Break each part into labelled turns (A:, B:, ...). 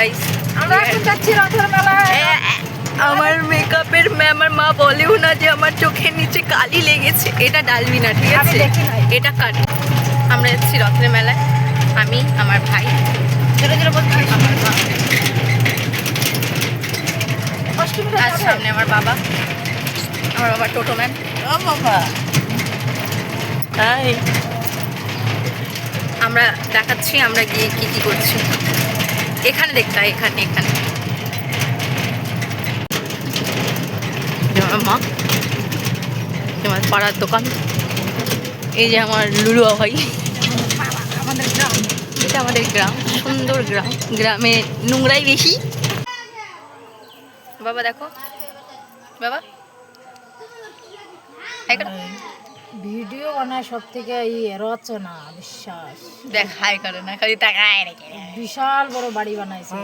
A: Guys
B: আমরা এখন যাচ্ছি রথের মেলায়।
A: আমার মেকআপের আমার মা বলেও না যে আমার চোখের নিচে কালি লেগেছে। এটা ডালবিনা, ঠিক
B: আমি
A: আছে,
B: দেখি নাই।
A: এটা কাট। আমরা যাচ্ছি রথের মেলায়, আমি, আমার ভাই,
B: জোরে জোরে বলছি।
A: আমার মা,
B: অষ্টমীটা
A: আর
B: যাবে?
A: সামনে আমার বাবা টোটো ম্যান।
C: ও বাবা, হাই।
A: আমরা দেখাচ্ছি আমরা গিয়ে কি কি করছি। এখানে দেখতে হয়, এখানে এখানে এই যে আমার মা, আমার পাড়ার দোকান, এই যে আমার লুলুয়া ভাই।
B: আমাদের গ্রাম।
A: এটা আমাদের গ্রাম, সুন্দর গ্রাম, গ্রামে নোংরাই বেশি। বাবা দেখো, বাবা হাই করো।
B: ভিডিও বানায় সব থেকে রচনা বিশ্বাস।
A: দেখ হাই করে না, খালি তাকায় রেখে।
B: বিশাল বড় বাড়ি বানাইছে।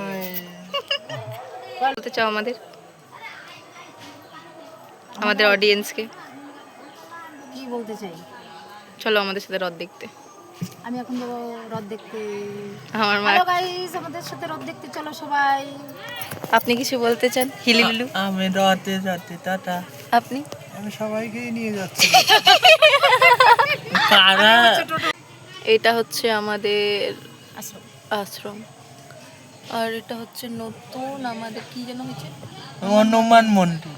A: বলতে চাও আমাদের অডিয়েন্সকে?
B: কি বলতে চাই?
A: চলো আমাদের সাথে রথ দেখতে।
B: আমি এখন যাবো রথ দেখতে।
A: আমার মা,
B: হ্যালো গাইস, আমাদের সাথে রথ দেখতে চলো সবাই।
A: আপনি কিছু বলতে চান? হিলিলুলু
C: আমি রথে যাচ্ছি, টাটা।
A: আপনি?
C: আমি সবাইকেই নিয়ে যাচ্ছি। পাড়া।
A: এটা হচ্ছে আমাদের
B: আসো।
A: আশ্রম, আর এটা হচ্ছে নতুন আমাদের কি যেন হয়েছে,
C: হনুমান মন্দির।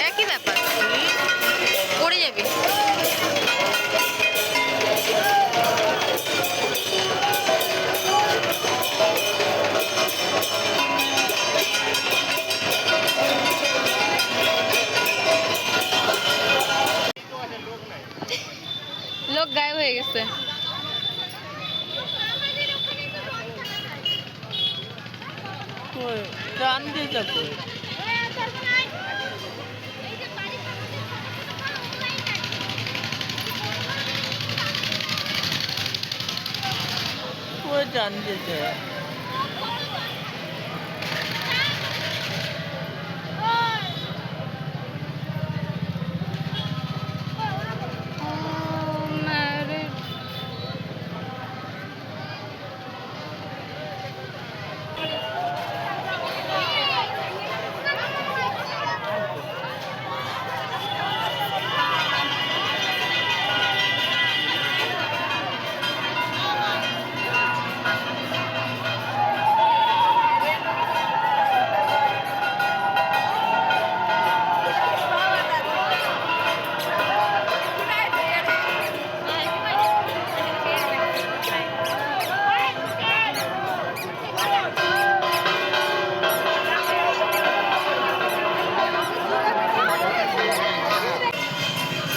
A: একই ব্যাপার, পড়ে যাবে। লোক গায়েব হয়ে গেছে।
C: টান দিয়ে যাবো। ওই টান দিতে।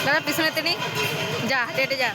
C: দাদা পিছনেতে নেই, যা হেঁটে হেঁটে যা।